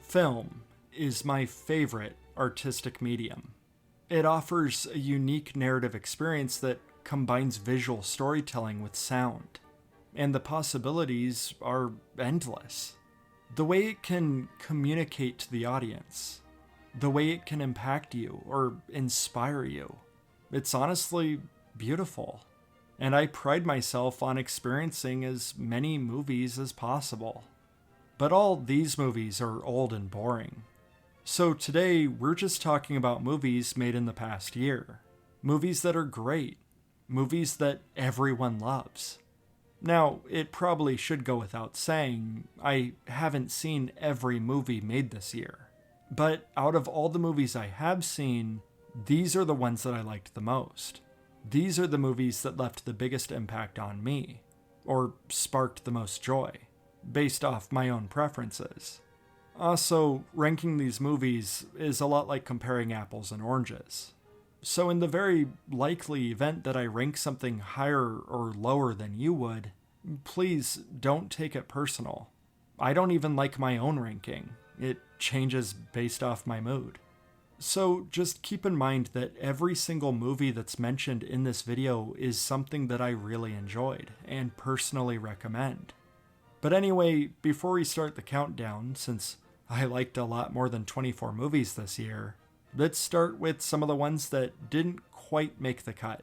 Film is my favorite artistic medium. It offers a unique narrative experience that combines visual storytelling with sound, and the possibilities are endless. The way it can communicate to the audience, the way it can impact you or inspire you, it's honestly beautiful. And I pride myself on experiencing as many movies as possible. But all these movies are old and boring. So today, we're just talking about movies made in the past year. Movies that are great. Movies that everyone loves. Now, it probably should go without saying, I haven't seen every movie made this year. But out of all the movies I have seen, these are the ones that I liked the most. These are the movies that left the biggest impact on me, or sparked the most joy, based off my own preferences. Also, ranking these movies is a lot like comparing apples and oranges. So in the very likely event that I rank something higher or lower than you would, please don't take it personal. I don't even like my own ranking. It changes based off my mood. So just keep in mind that every single movie that's mentioned in this video is something that I really enjoyed and personally recommend. But anyway, before we start the countdown, since I liked a lot more than 24 movies this year, let's start with some of the ones that didn't quite make the cut.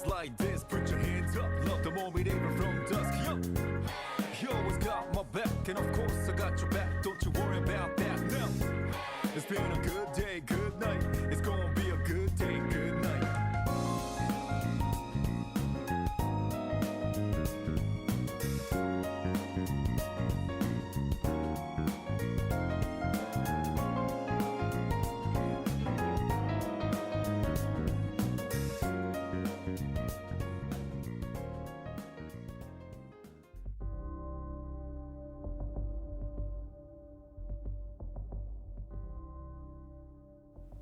Like this, put your hands up, love the moment even from dusk, yo. You always got my back, and of course I got your back, don't you worry about that, no. It's been a good day, good night, it's gonna be a good day, good night.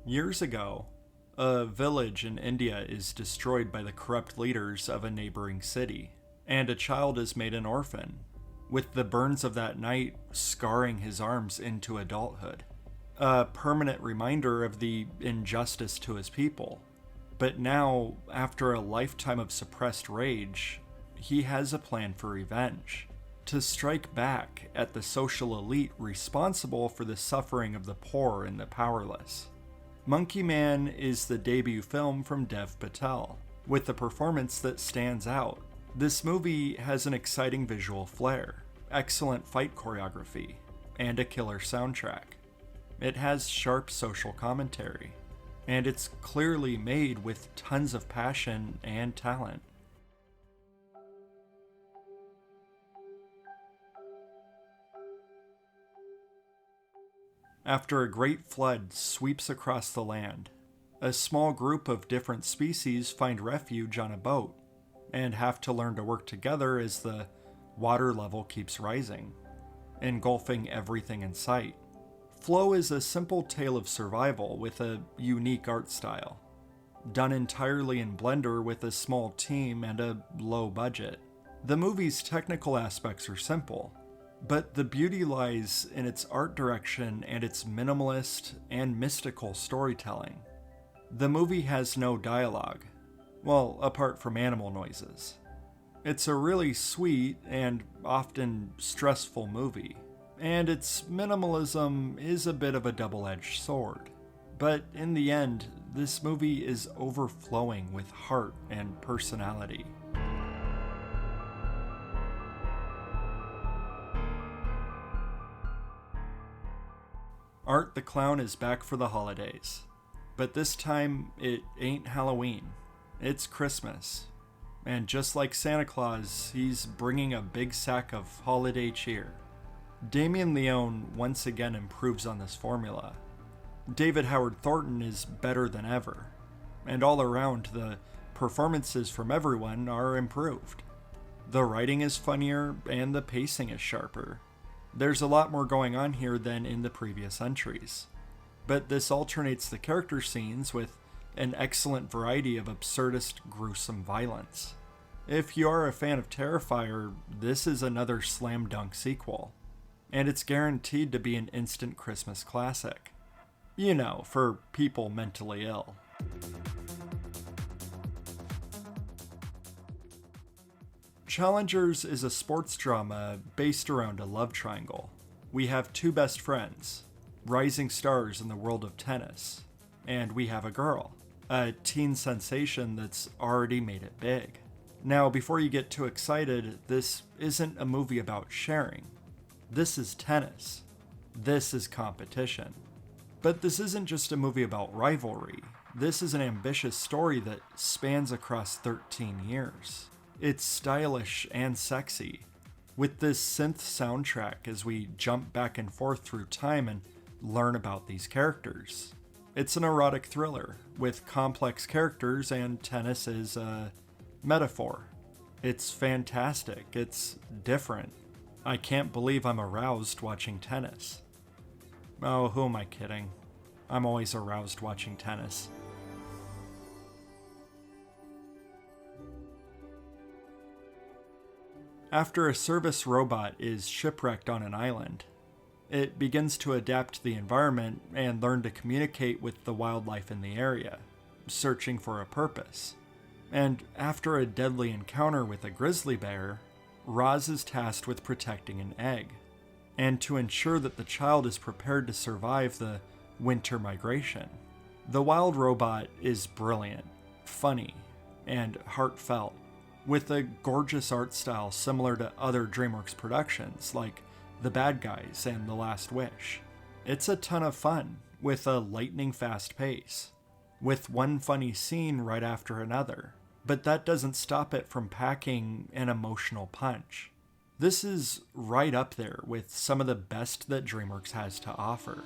Years ago, a village in India is destroyed by the corrupt leaders of a neighboring city, and a child is made an orphan, with the burns of that night scarring his arms into adulthood. A permanent reminder of the injustice to his people. But now, after a lifetime of suppressed rage, he has a plan for revenge, to strike back at the social elite responsible for the suffering of the poor and the powerless. Monkey Man is the debut film from Dev Patel, with a performance that stands out. This movie has an exciting visual flair, excellent fight choreography, and a killer soundtrack. It has sharp social commentary, and it's clearly made with tons of passion and talent. After a great flood sweeps across the land, a small group of different species find refuge on a boat, and have to learn to work together as the water level keeps rising, engulfing everything in sight. Flow is a simple tale of survival with a unique art style, done entirely in Blender with a small team and a low budget. The movie's technical aspects are simple, but the beauty lies in its art direction and its minimalist and mystical storytelling. The movie has no dialogue, Well, apart from animal noises. It's a really sweet and often stressful movie, and its minimalism is a bit of a double-edged sword. But in the end, this movie is overflowing with heart and personality. Art the Clown is back for the holidays, but this time it ain't Halloween, it's Christmas. And just like Santa Claus, he's bringing a big sack of holiday cheer. Damien Leone once again improves on this formula. David Howard Thornton is better than ever, and all around the performances from everyone are improved. The writing is funnier and the pacing is sharper. There's a lot more going on here than in the previous entries, but this alternates the character scenes with an excellent variety of absurdist, gruesome violence. If you are a fan of Terrifier, this is another slam dunk sequel, and it's guaranteed to be an instant Christmas classic. You know, for people mentally ill. Challengers is a sports drama based around a love triangle. We have two best friends, rising stars in the world of tennis, and we have a girl, a teen sensation that's already made it big. Now, before you get too excited, this isn't a movie about sharing. This is tennis. This is competition. But this isn't just a movie about rivalry. This is an ambitious story that spans across 13 years. It's stylish and sexy, with this synth soundtrack as we jump back and forth through time and learn about these characters. It's an erotic thriller, with complex characters, and tennis is a metaphor. It's fantastic, it's different. I can't believe I'm aroused watching tennis. Oh, who am I kidding? I'm always aroused watching tennis. After a service robot is shipwrecked on an island, it begins to adapt to the environment and learn to communicate with the wildlife in the area, searching for a purpose. And after a deadly encounter with a grizzly bear, Roz is tasked with protecting an egg, and to ensure that the child is prepared to survive the winter migration. The wild robot is brilliant, funny, and heartfelt, with a gorgeous art style similar to other DreamWorks productions like The Bad Guys and The Last Wish. It's a ton of fun, with a lightning-fast pace, with one funny scene right after another, but that doesn't stop it from packing an emotional punch. This is right up there with some of the best that DreamWorks has to offer.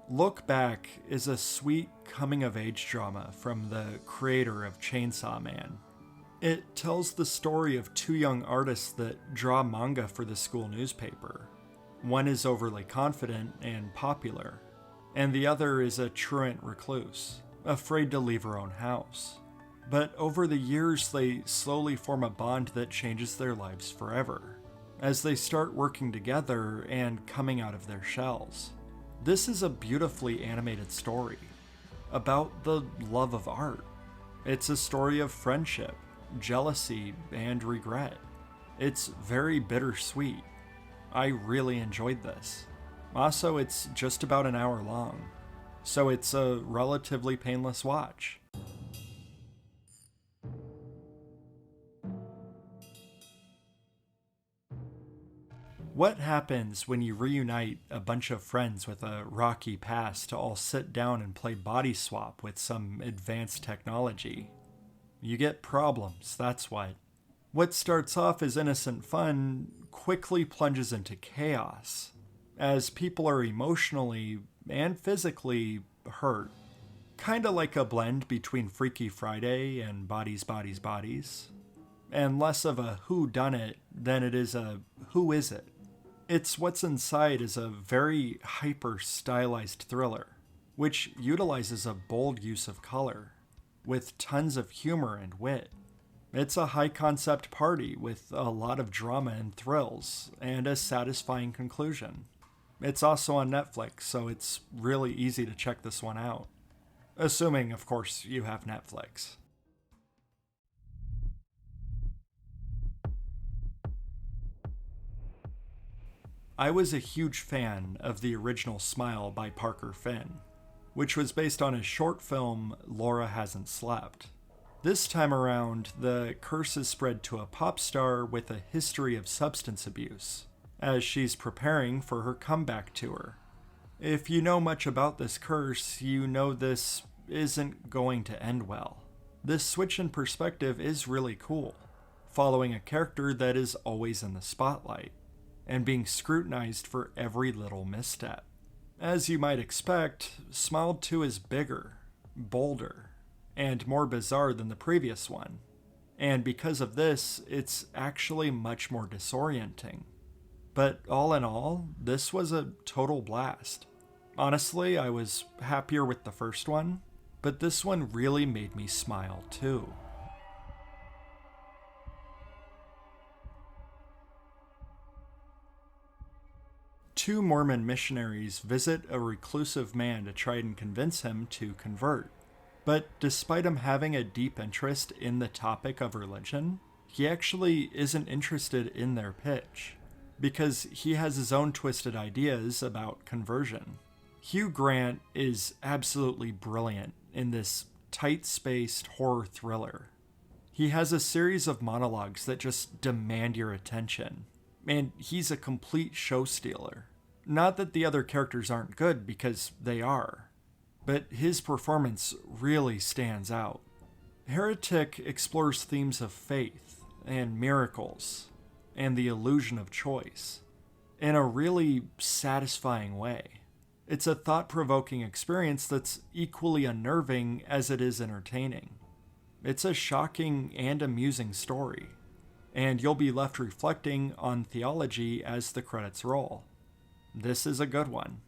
Look Back is a sweet coming-of-age drama from the creator of Chainsaw Man. It tells the story of two young artists that draw manga for the school newspaper. One is overly confident and popular, and the other is a truant recluse, afraid to leave her own house. But over the years, they slowly form a bond that changes their lives forever, as they start working together and coming out of their shells. This is a beautifully animated story about the love of art. It's a story of friendship, jealousy, and regret. It's very bittersweet. I really enjoyed this. Also, it's just about an hour long, so it's a relatively painless watch. What happens when you reunite a bunch of friends with a rocky past to all sit down and play body swap with some advanced technology? You get problems, that's what. What starts off as innocent fun quickly plunges into chaos, as people are emotionally and physically hurt. Kinda like a blend between Freaky Friday and Bodies, Bodies, Bodies, and less of a whodunit than it is a who is it. It's What's Inside is a very hyper-stylized thriller, which utilizes a bold use of color, with tons of humor and wit. It's a high-concept party with a lot of drama and thrills, and a satisfying conclusion. It's also on Netflix, so it's really easy to check this one out. Assuming, of course, you have Netflix. I was a huge fan of the original Smile by Parker Finn, which was based on his short film Laura Hasn't Slept. This time around, the curse is spread to a pop star with a history of substance abuse, as she's preparing for her comeback tour. If you know much about this curse, you know this isn't going to end well. This switch in perspective is really cool, following a character that is always in the spotlight, and being scrutinized for every little misstep. As you might expect, Smile 2 is bigger, bolder, and more bizarre than the previous one. And because of this, it's actually much more disorienting. But all in all, this was a total blast. Honestly, I was happier with the first one, but this one really made me smile too. Two Mormon missionaries visit a reclusive man to try and convince him to convert. But despite him having a deep interest in the topic of religion, he actually isn't interested in their pitch, because he has his own twisted ideas about conversion. Hugh Grant is absolutely brilliant in this tight-spaced horror thriller. He has a series of monologues that just demand your attention, and he's a complete show stealer. Not that the other characters aren't good, because they are, but his performance really stands out. Heretic explores themes of faith and miracles and the illusion of choice in a really satisfying way. It's a thought-provoking experience that's equally unnerving as it is entertaining. It's a shocking and amusing story, and you'll be left reflecting on theology as the credits roll. This is a good one.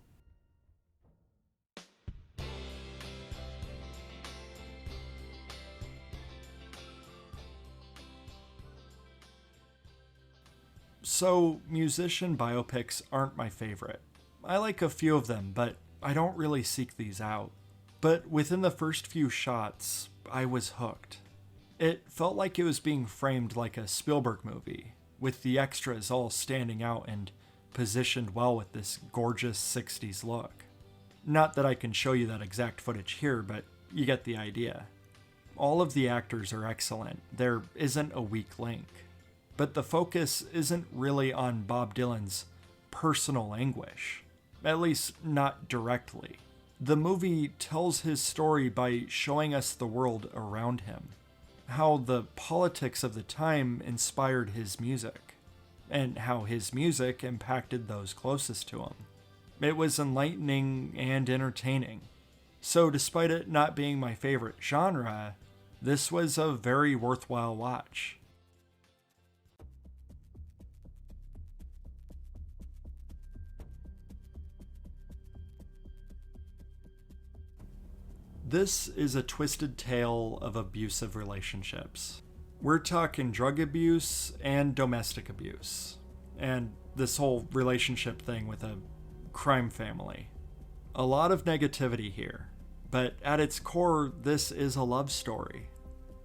So, musician biopics aren't my favorite. I like a few of them, but I don't really seek these out. But within the first few shots, I was hooked. It felt like it was being framed like a Spielberg movie, with the extras all standing out and positioned well with this gorgeous 60s look. Not that I can show you that exact footage here, but you get the idea. All of the actors are excellent. There isn't a weak link. But the focus isn't really on Bob Dylan's personal anguish, at least not directly. The movie tells his story by showing us the world around him, how the politics of the time inspired his music, and how his music impacted those closest to him. It was enlightening and entertaining. So despite it not being my favorite genre, this was a very worthwhile watch. This is a twisted tale of abusive relationships. We're talking drug abuse and domestic abuse, and this whole relationship thing with a crime family. A lot of negativity here, but at its core, this is a love story.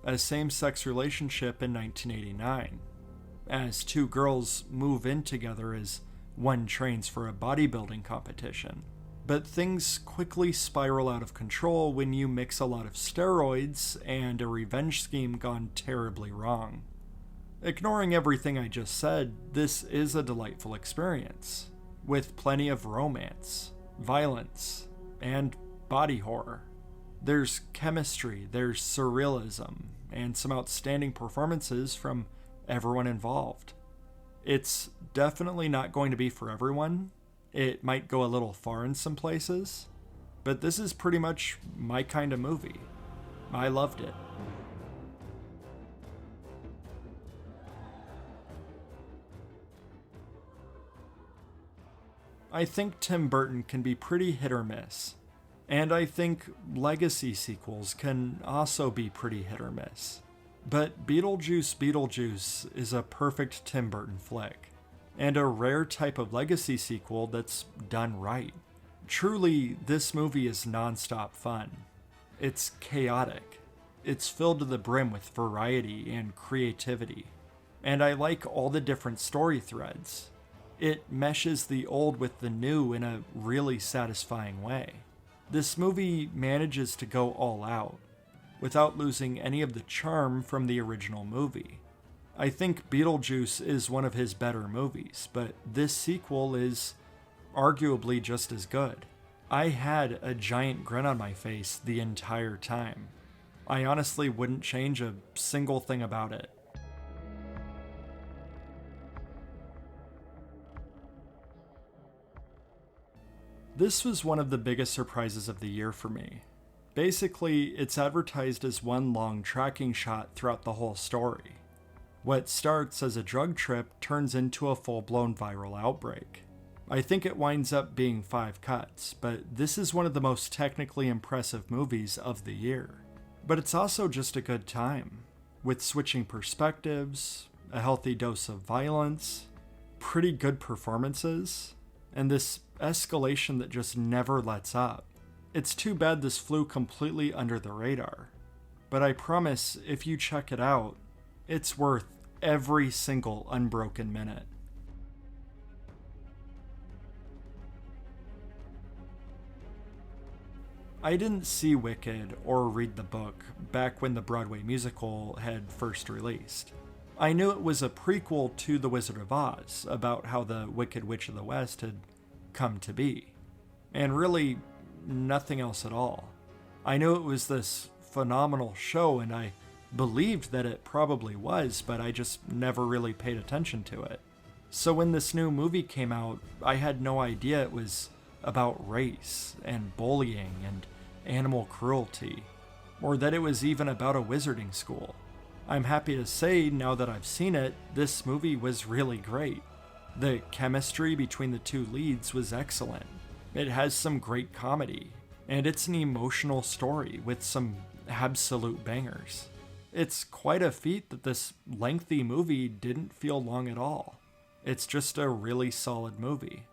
A same-sex relationship in 1989, as two girls move in together as one trains for a bodybuilding competition. But things quickly spiral out of control when you mix a lot of steroids and a revenge scheme gone terribly wrong. Ignoring everything I just said, this is a delightful experience, with plenty of romance, violence, and body horror. There's chemistry, there's surrealism, and some outstanding performances from everyone involved. It's definitely not going to be for everyone. It might go a little far in some places, but this is pretty much my kind of movie. I loved it. I think Tim Burton can be pretty hit or miss, and I think legacy sequels can also be pretty hit or miss. But Beetlejuice Beetlejuice is a perfect Tim Burton flick, and a rare type of legacy sequel that's done right. Truly, this movie is nonstop fun. It's chaotic. It's filled to the brim with variety and creativity. And I like all the different story threads. It meshes the old with the new in a really satisfying way. This movie manages to go all out, without losing any of the charm from the original movie. I think Beetlejuice is one of his better movies, but this sequel is arguably just as good. I had a giant grin on my face the entire time. I honestly wouldn't change a single thing about it. This was one of the biggest surprises of the year for me. Basically, it's advertised as one long tracking shot throughout the whole story. What starts as a drug trip turns into a full-blown viral outbreak. I think it winds up being 5 cuts, but this is one of the most technically impressive movies of the year. But it's also just a good time, with switching perspectives, a healthy dose of violence, pretty good performances, and this escalation that just never lets up. It's too bad this flew completely under the radar, but I promise if you check it out, it's worth every single unbroken minute. I didn't see Wicked or read the book back when the Broadway musical had first released. I knew it was a prequel to The Wizard of Oz, about how the Wicked Witch of the West had come to be, and really nothing else at all. I knew it was this phenomenal show, and I believed that it probably was, but I just never really paid attention to it. So when this new movie came out, I had no idea it was about race and bullying and animal cruelty, or that it was even about a wizarding school. I'm happy to say, now that I've seen it, this movie was really great. The chemistry between the two leads was excellent. It has some great comedy, and it's an emotional story with some absolute bangers. It's quite a feat that this lengthy movie didn't feel long at all. It's just a really solid movie.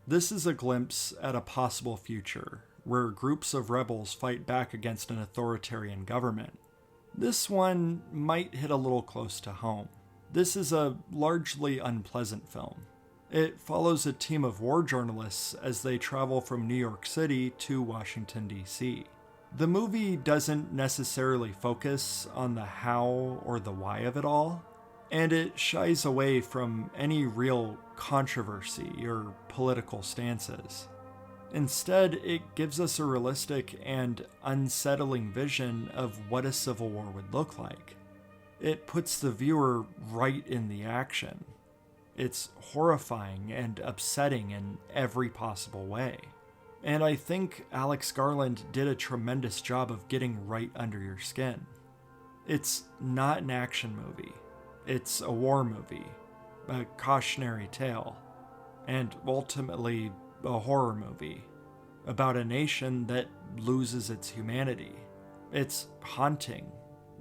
This is a glimpse at a possible future, where groups of rebels fight back against an authoritarian government. This one might hit a little close to home. This is a largely unpleasant film. It follows a team of war journalists as they travel from New York City to Washington, D.C. The movie doesn't necessarily focus on the how or the why of it all, and it shies away from any real controversy or political stances. Instead, it gives us a realistic and unsettling vision of what a civil war would look like. It puts the viewer right in the action. It's horrifying and upsetting in every possible way. And I think Alex Garland did a tremendous job of getting right under your skin. It's not an action movie. It's a war movie, a cautionary tale, and ultimately a horror movie about a nation that loses its humanity. It's haunting,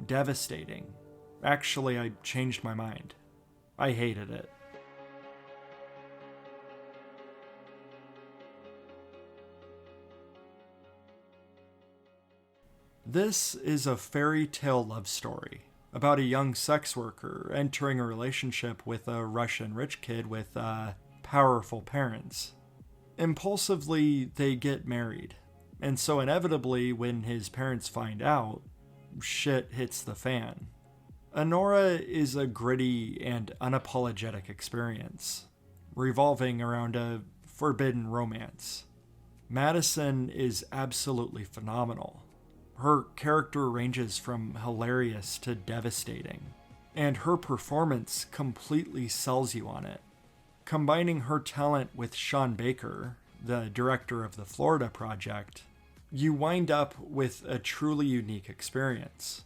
devastating. Actually, I changed my mind. I hated it. This is a fairy tale love story about a young sex worker entering a relationship with a Russian rich kid with powerful parents. Impulsively, they get married, and so inevitably, when his parents find out, shit hits the fan. Anora is a gritty and unapologetic experience, revolving around a forbidden romance. Madison is absolutely phenomenal. Her character ranges from hilarious to devastating, and her performance completely sells you on it. Combining her talent with Sean Baker, the director of the Florida Project, you wind up with a truly unique experience,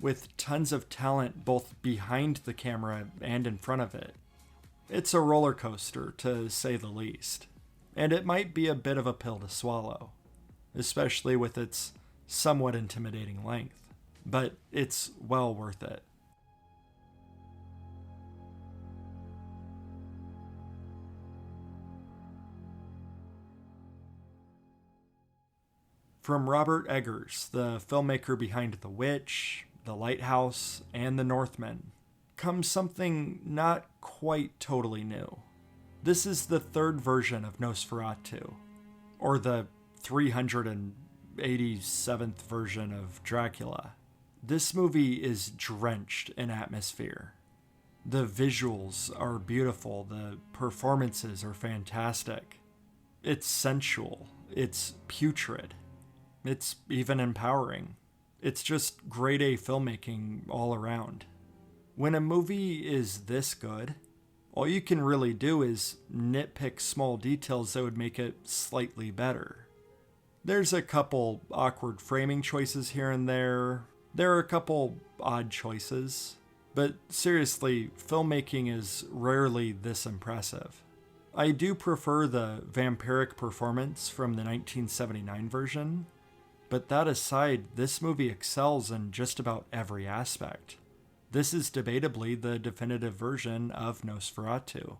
with tons of talent both behind the camera and in front of it. It's a roller coaster, to say the least. and it might be a bit of a pill to swallow, especially with its somewhat intimidating length, but it's well worth it. From Robert Eggers, the filmmaker behind The Witch, The Lighthouse, and The Northman, comes something not quite totally new. This is the third version of Nosferatu, or the 387th version of Dracula. This movie is drenched in atmosphere. The visuals are beautiful, the performances are fantastic. It's sensual, it's putrid. It's even empowering. It's just grade A filmmaking all around. When a movie is this good, all you can really do is nitpick small details that would make it slightly better. There's a couple awkward framing choices here and there. There are a couple odd choices. But seriously, filmmaking is rarely this impressive. I do prefer the vampiric performance from the 1979 version. But that aside, this movie excels in just about every aspect. This is debatably the definitive version of Nosferatu.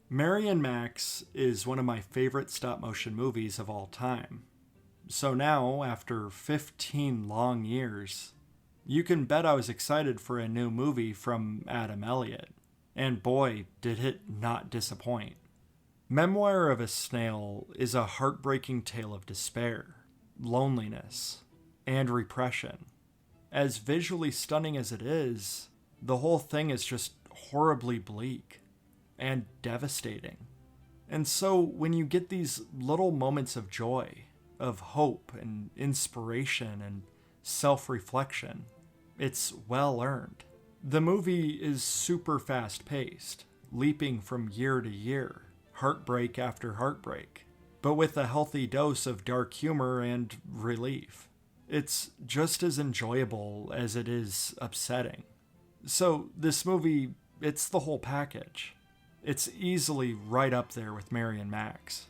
Mary and Max is one of my favorite stop-motion movies of all time. So now, after 15 long years, you can bet I was excited for a new movie from Adam Elliott. And boy, did it not disappoint. Memoir of a Snail is a heartbreaking tale of despair, loneliness, and repression. As visually stunning as it is, the whole thing is just horribly bleak and devastating. And so when you get these little moments of joy, of hope and inspiration and self-reflection, it's well earned. The movie is super fast-paced, leaping from year to year, heartbreak after heartbreak, but with a healthy dose of dark humor and relief. It's just as enjoyable as it is upsetting. So this movie, it's the whole package. It's easily right up there with Mary and Max.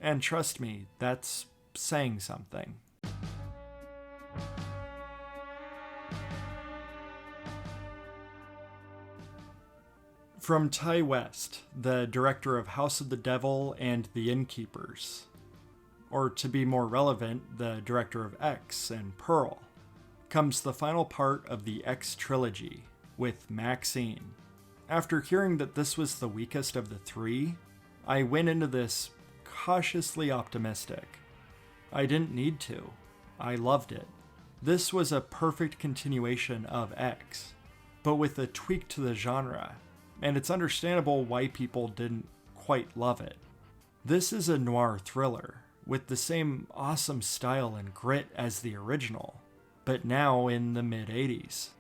And trust me, that's saying something. From Ty West, the director of House of the Devil and The Innkeepers, or to be more relevant, the director of X and Pearl, comes the final part of the X trilogy with Maxxxine. After hearing that this was the weakest of the three, I went into this cautiously optimistic. I didn't need to. I loved it. This was a perfect continuation of X, but with a tweak to the genre. And it's understandable why people didn't quite love it. This is a noir thriller, with the same awesome style and grit as the original, but now in the mid-80s.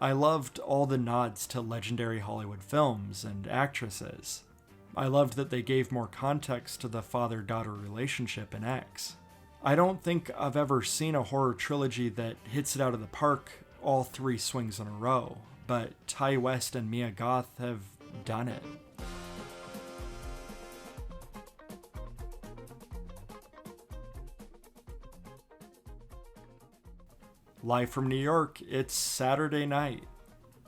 I loved all the nods to legendary Hollywood films and actresses. I loved that they gave more context to the father-daughter relationship in X. I don't think I've ever seen a horror trilogy that hits it out of the park all three swings in a row, but Ty West and Mia Goth have done it. Live from New York, it's Saturday night.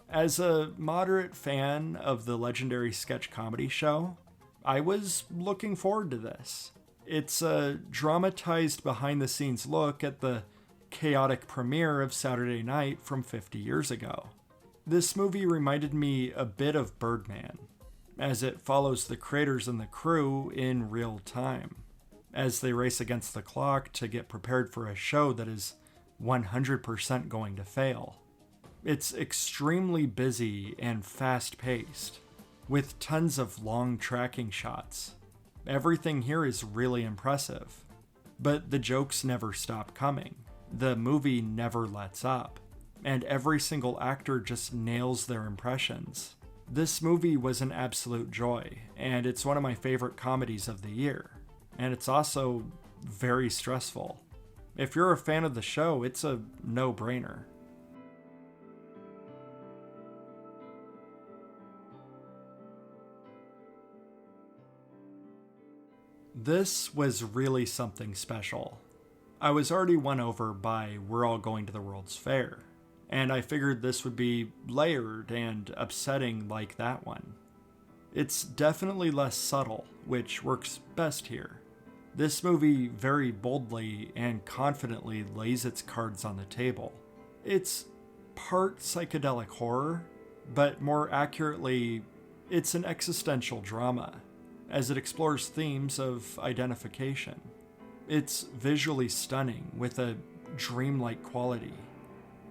As a moderate fan of the legendary sketch comedy show, I was looking forward to this. It's a dramatized behind-the-scenes look at the chaotic premiere of Saturday Night from 50 years ago. This movie reminded me a bit of Birdman, as it follows the creators and the crew in real time, as they race against the clock to get prepared for a show that is 100% going to fail. It's extremely busy and fast-paced, with tons of long tracking shots. Everything here is really impressive, but the jokes never stop coming. The movie never lets up. And every single actor just nails their impressions. This movie was an absolute joy, and it's one of my favorite comedies of the year. And it's also very stressful. If you're a fan of the show, it's a no-brainer. This was really something special. I was already won over by We're All Going to the World's Fair, and I figured this would be layered and upsetting like that one. It's definitely less subtle, which works best here. This movie very boldly and confidently lays its cards on the table. It's part psychedelic horror, but more accurately, it's an existential drama, as it explores themes of identification. It's visually stunning with a dreamlike quality,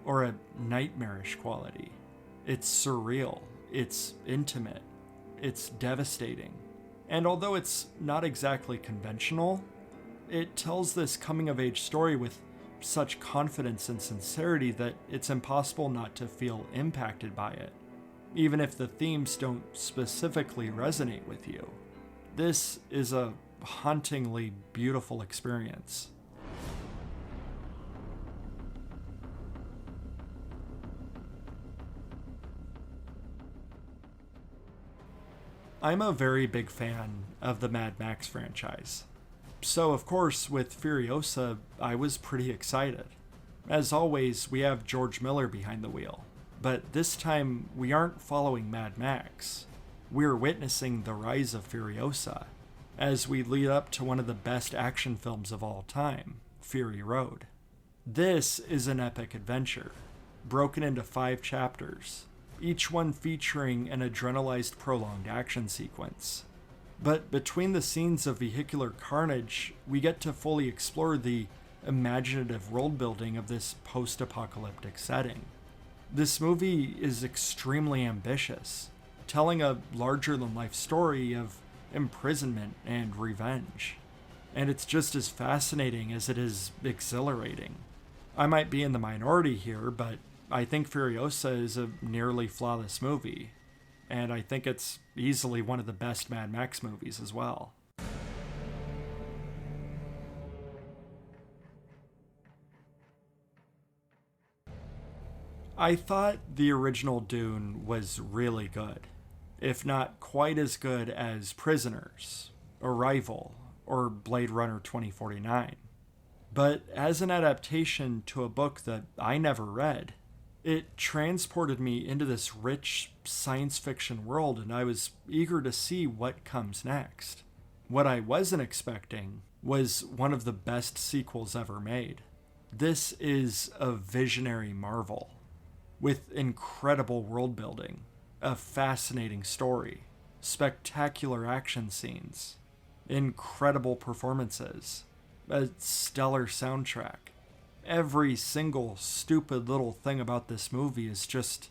or a nightmarish quality. It's surreal, it's intimate, it's devastating. And although it's not exactly conventional, it tells this coming-of-age story with such confidence and sincerity that it's impossible not to feel impacted by it, even if the themes don't specifically resonate with you. This is a hauntingly beautiful experience. I'm a very big fan of the Mad Max franchise. So of course, with Furiosa, I was pretty excited. As always, we have George Miller behind the wheel. But this time, we aren't following Mad Max. We're witnessing the rise of Furiosa, as we lead up to one of the best action films of all time, Fury Road. This is an epic adventure, broken into 5 chapters, each one featuring an adrenalized prolonged action sequence. But between the scenes of vehicular carnage, we get to fully explore the imaginative world building of this post-apocalyptic setting. This movie is extremely ambitious, telling a larger-than-life story of imprisonment and revenge. And it's just as fascinating as it is exhilarating. I might be in the minority here, but I think Furiosa is a nearly flawless movie. And I think it's easily one of the best Mad Max movies as well. I thought the original Dune was really good, if not quite as good as Prisoners, Arrival, or Blade Runner 2049. But as an adaptation to a book that I never read, it transported me into this rich science fiction world, and I was eager to see what comes next. What I wasn't expecting was one of the best sequels ever made. This is a visionary marvel, with incredible world building, a fascinating story, spectacular action scenes, incredible performances, a stellar soundtrack. Every single stupid little thing about this movie is just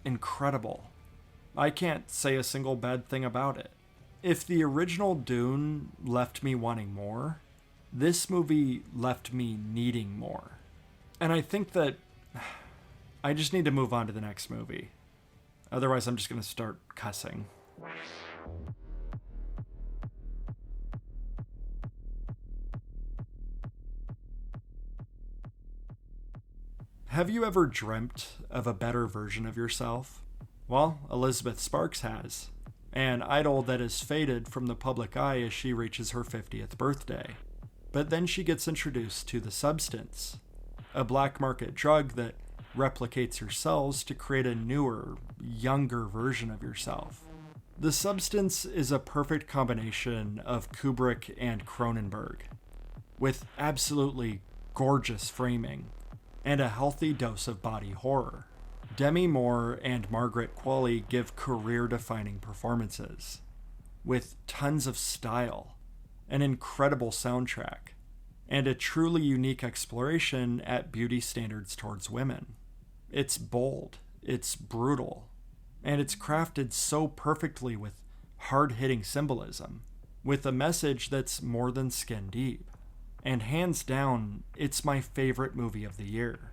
incredible. I can't say a single bad thing about it. If the original Dune left me wanting more, this movie left me needing more. And I think that I just need to move on to the next movie. Otherwise, I'm just going to start cussing. Have you ever dreamt of a better version of yourself? Well, Elizabeth Sparks has, an idol that is faded from the public eye as she reaches her 50th birthday. But then she gets introduced to the substance, a black market drug that replicates your cells to create a newer, younger version of yourself. The substance is a perfect combination of Kubrick and Cronenberg, with absolutely gorgeous framing and a healthy dose of body horror. Demi Moore and Margaret Qualley give career-defining performances, with tons of style, an incredible soundtrack, and a truly unique exploration at beauty standards towards women. It's bold, it's brutal, and it's crafted so perfectly with hard-hitting symbolism, with a message that's more than skin deep. And hands down, it's my favorite movie of the year.